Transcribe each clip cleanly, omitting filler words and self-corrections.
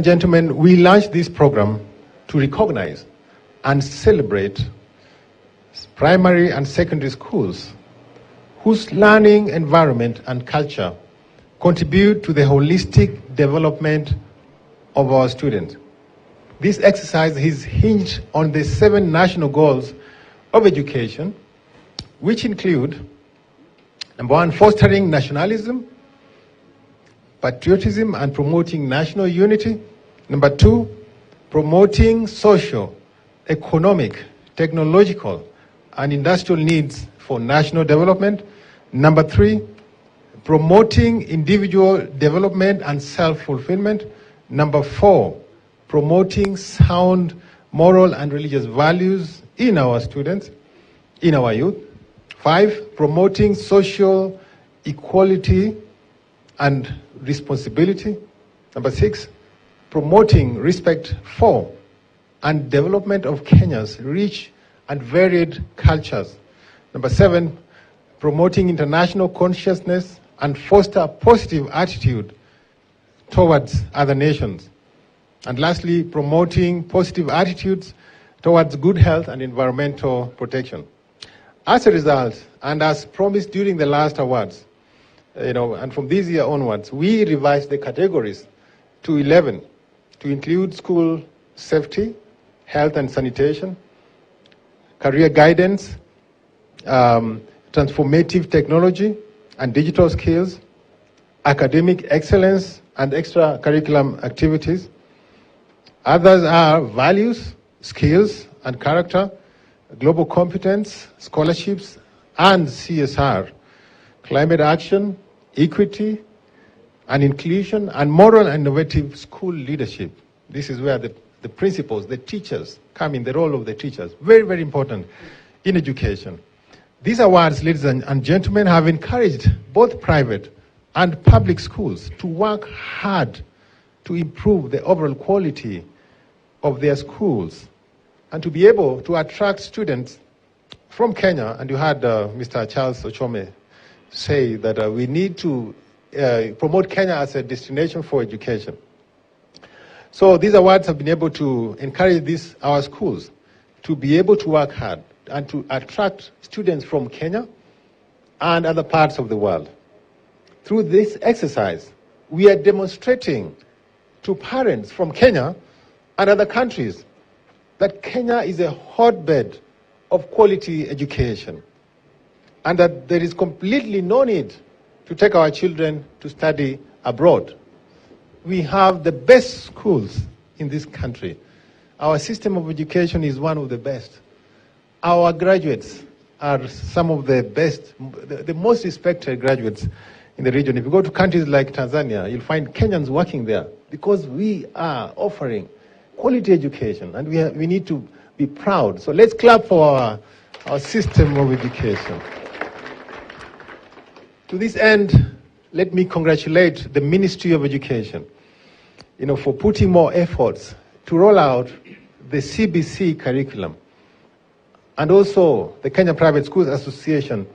Gentlemen, we launched this program to recognize and celebrate primary and secondary schools whose learning environment and culture contribute to the holistic development of our students. This exercise is hinged on the 7 national goals of education, which include, number 1, fostering nationalism, patriotism and promoting national unity. Number 2, promoting social, economic, technological, and industrial needs for national development. Number 3, promoting individual development and self-fulfillment. Number 4, promoting sound moral and religious values in our students, in our youth. 5, promoting social equality and responsibility. Number 6, promoting respect for and development of Kenya's rich and varied cultures. Number 7, promoting international consciousness and foster a positive attitude towards other nations. And lastly, promoting positive attitudes towards good health and environmental protection. As a result, and as promised during the last awards, and from this year onwards, we revised the categories to 11 to include school safety, health and sanitation, career guidance, transformative technology and digital skills, academic excellence and extracurricular activities. Others are values, skills and character, global competence, scholarships and CSR, climate action, equity and inclusion, and moral and innovative school leadership. This is where the principals, the teachers come in, the role of the teachers. Very, very important in education. These awards, ladies and gentlemen, have encouraged both private and public schools to work hard to improve the overall quality of their schools and to be able to attract students from Kenya. And you heard Mr. Charles Ochome say that we need to promote Kenya as a destination for education. So these awards have been able to encourage our schools to be able to work hard and to attract students from Kenya and other parts of the world. Through this exercise, we are demonstrating to parents from Kenya and other countries that Kenya is a hotbed of quality education and that there is completely no need to take our children to study abroad. We have the best schools in this country. Our system of education is one of the best. Our graduates are some of the best, the most respected graduates in the region. If you go to countries like Tanzania, you'll find Kenyans working there because we are offering quality education and we need to be proud. So let's clap for our system of education. To this end, let me congratulate the Ministry of Education, for putting more efforts to roll out the CBC curriculum, and also the Kenya Private Schools Association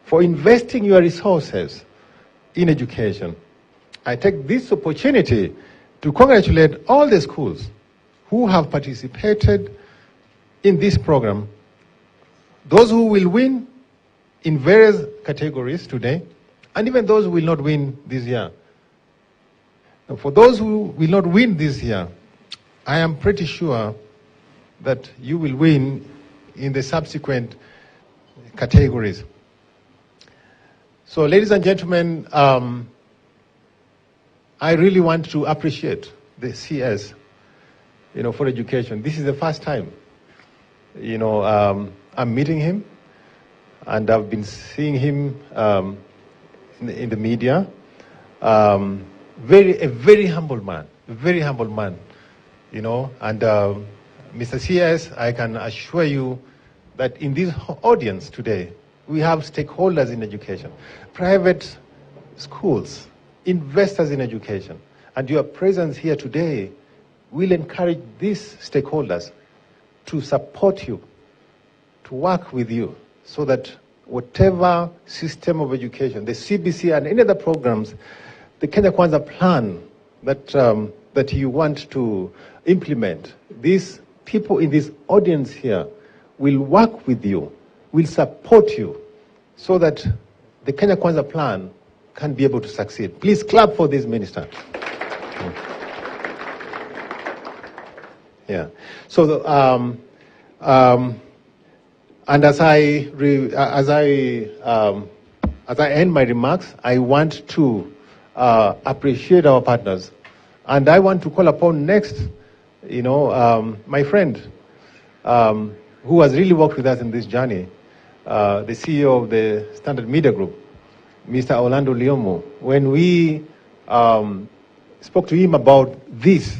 for investing your resources in education. I take this opportunity to congratulate all the schools who have participated in this program, those who will win in various categories today, and even those who will not win this year. Now, for those who will not win this year, I am pretty sure that you will win in the subsequent categories. So, ladies and gentlemen, I really want to appreciate the CS, for education. This is the first time, I'm meeting him, and I've been seeing him in the media. A very humble man, and Mr. CS, I can assure you that in this audience today, we have stakeholders in education, private schools, investors in education, and your presence here today will encourage these stakeholders to support you, to work with you, so that whatever system of education, the CBC and any other programs, the Kenya Kwanza plan that you want to implement, these people in this audience here will work with you, will support you, so that the Kenya Kwanza plan can be able to succeed. Please clap for this minister. Yeah. So, and as I end my remarks, I want to appreciate our partners, and I want to call upon next, my friend, who has really worked with us in this journey, the CEO of the Standard Media Group, Mr. Orlando Lyomo. When we spoke to him about this,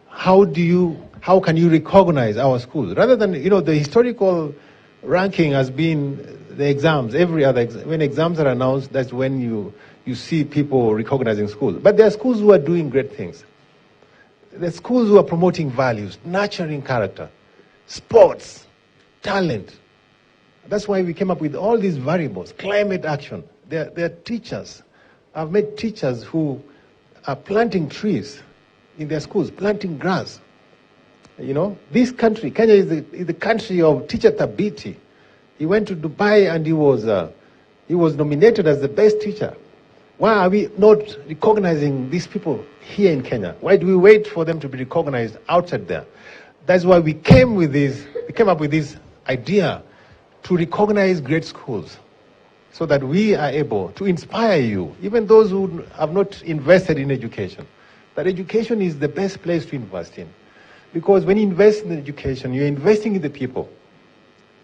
how can you recognize our schools? Rather than, the historical ranking has been the exams. When exams are announced, that's when you see people recognizing schools. But there are schools who are doing great things. There are schools who are promoting values, nurturing character, sports, talent. That's why we came up with all these variables. Climate action. There are teachers. I've met teachers who are planting trees in their schools, planting grass. This country, Kenya, is the country of Teacher Thabiti. He went to Dubai and he was nominated as the best teacher. Why are we not recognizing these people here in Kenya? Why do we wait for them to be recognized outside there? That's why we came up with this idea to recognize great schools, so that we are able to inspire you, even those who have not invested in education, that education is the best place to invest in. Because when you invest in education, you're investing in the people.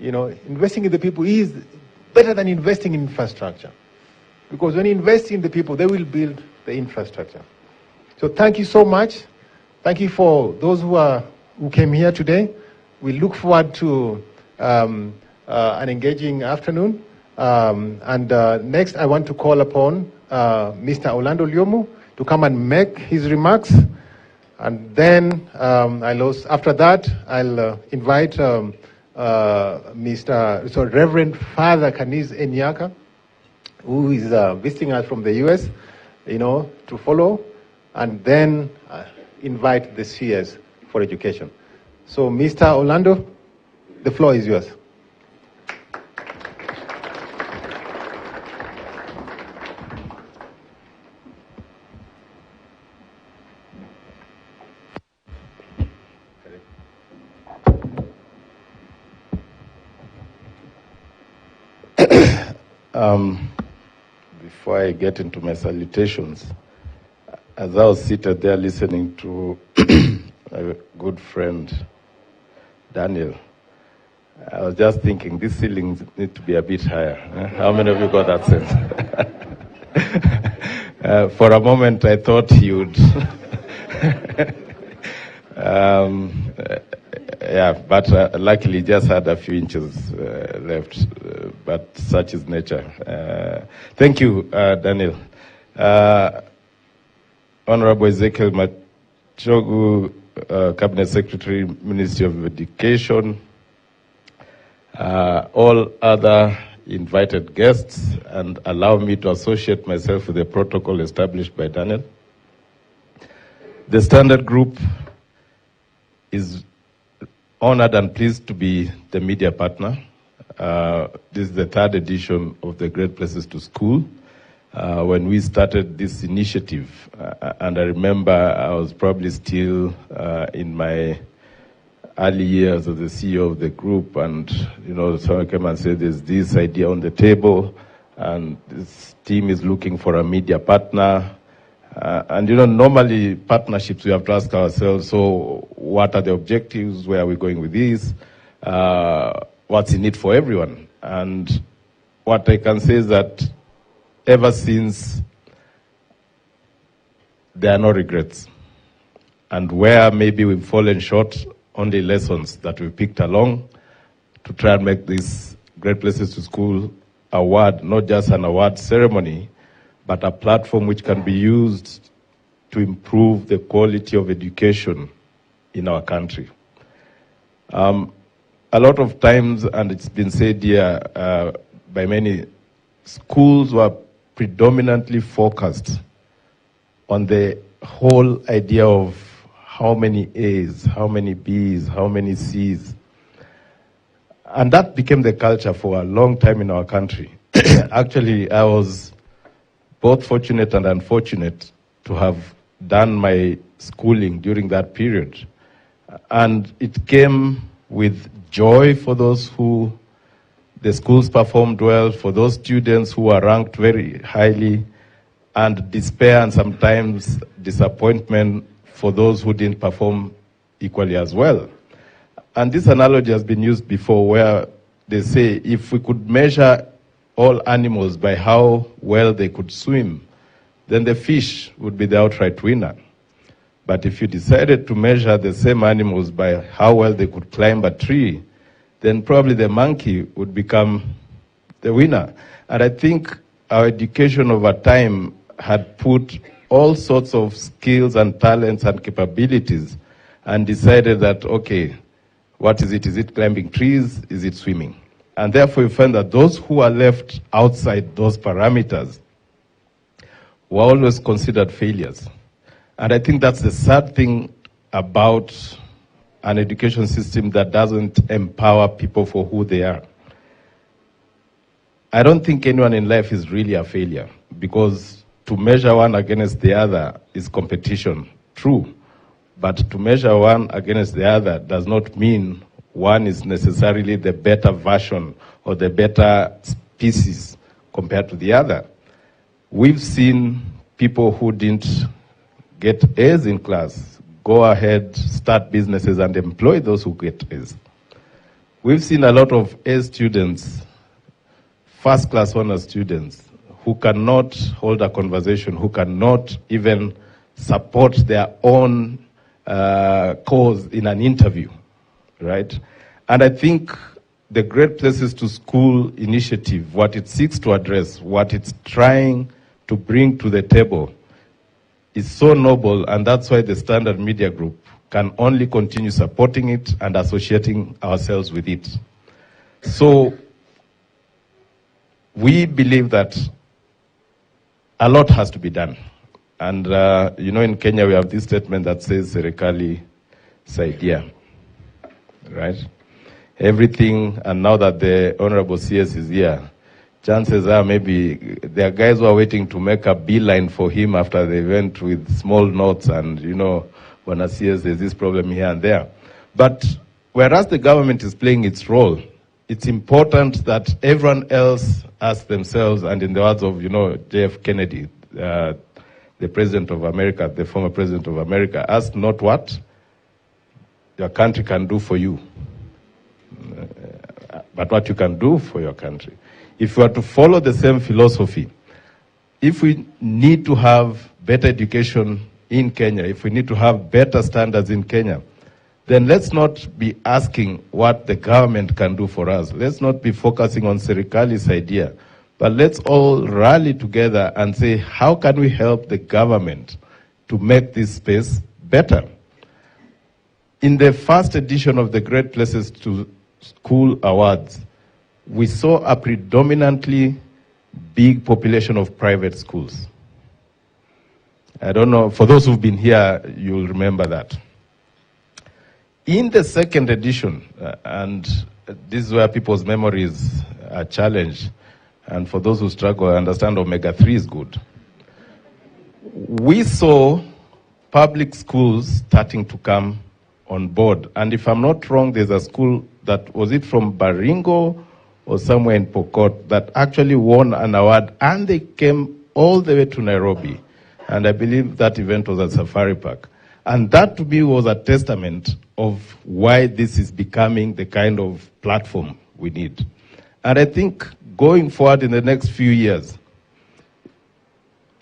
Investing in the people is better than investing in infrastructure. Because when you invest in the people, they will build the infrastructure. So thank you so much. Thank you for those who came here today. We look forward to an engaging afternoon. Next, I want to call upon Mr. Orlando Lyomo to come and make his remarks. And then after that, I'll invite Reverend Father Kaniz Enyaka, who is visiting us from the US, to follow, and then invite the CS for education. So, Mr. Orlando, the floor is yours. Before I get into my salutations, as I was seated there listening to a good friend, Daniel, I was just thinking, these ceilings need to be a bit higher. How many of you got that sense? For a moment, I thought he would. But luckily just had a few inches left, but such is nature. Thank you, Daniel. Honorable Ezekiel Machogu, Cabinet Secretary, Ministry of Education, all other invited guests, and allow me to associate myself with the protocol established by Daniel. The Standard Group is honored and pleased to be the media partner. This is the third edition of the Great Places to School. When we started this initiative, and I remember I was probably still in my early years as the CEO of the group, and someone came and said, there's this idea on the table, and this team is looking for a media partner. And normally partnerships, we have to ask ourselves, so what are the objectives? Where are we going with this? What's in it for everyone? And what I can say is that ever since, there are no regrets. And where maybe we've fallen short, only lessons that we've picked along to try and make this Great Places to School award, not just an award ceremony, but a platform which can be used to improve the quality of education in our country. A lot of times, and it's been said here by many, schools were predominantly focused on the whole idea of how many A's, how many B's, how many C's. And that became the culture for a long time in our country. Actually, I was both fortunate and unfortunate to have done my schooling during that period. And it came with joy for those who the schools performed well, for those students who were ranked very highly, and despair and sometimes disappointment for those who didn't perform equally as well. And this analogy has been used before, where they say if we could measure all animals by how well they could swim, then the fish would be the outright winner. But if you decided to measure the same animals by how well they could climb a tree, then probably the monkey would become the winner. And I think our education over time had put all sorts of skills and talents and capabilities and decided that, okay, what is it? Is it climbing trees? Is it swimming? And therefore you find that those who are left outside those parameters were always considered failures. And I think that's the sad thing about an education system that doesn't empower people for who they are. I don't think anyone in life is really a failure, because to measure one against the other is competition, true. But to measure one against the other does not mean one is necessarily the better version or the better species compared to the other. We've seen people who didn't get A's in class go ahead, start businesses and employ those who get A's. We've seen a lot of A students, first-class honor students, who cannot hold a conversation, who cannot even support their own cause in an interview, right? And I think the Great Places to School initiative, what it seeks to address, what it's trying to bring to the table, is so noble, and that's why the Standard Media Group can only continue supporting it and associating ourselves with it. So we believe that a lot has to be done. And in Kenya we have this statement that says serikali saidia, right? Everything, and now that the Honorable CS is here, chances are maybe there are guys who are waiting to make a beeline for him after the event with small notes and, when I see there's this problem here and there. But whereas the government is playing its role, it's important that everyone else asks themselves, and in the words of, JF Kennedy, the President of America, the former President of America, ask not what your country can do for you, but what you can do for your country. If we are to follow the same philosophy, if we need to have better education in Kenya, if we need to have better standards in Kenya, then let's not be asking what the government can do for us. Let's not be focusing on serikali's idea, but let's all rally together and say, how can we help the government to make this space better? In the first edition of the Great Places to School Awards, we saw a predominantly big population of private schools. I don't know, for those who've been here, you'll remember that. In the second edition, and this is where people's memories are challenged, and for those who struggle, I understand omega-3 is good. We saw public schools starting to come on board. And if I'm not wrong, there's a school that, was it from Baringo or somewhere in Pokot, that actually won an award, and they came all the way to Nairobi. And I believe that event was at Safari Park. And that to me was a testament of why this is becoming the kind of platform we need. And I think going forward in the next few years,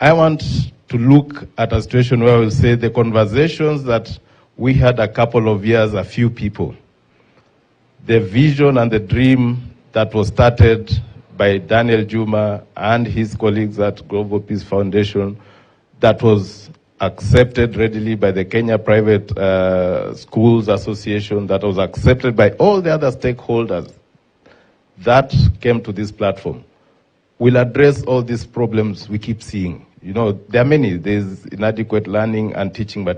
I want to look at a situation where we'll say the conversations that we had a couple of years, a few people, the vision and the dream that was started by Daniel Juma and his colleagues at Global Peace Foundation, that was accepted readily by the Kenya Private Schools Association, that was accepted by all the other stakeholders, that came to this platform, will address all these problems we keep seeing. there are many. There's inadequate learning and teaching materials.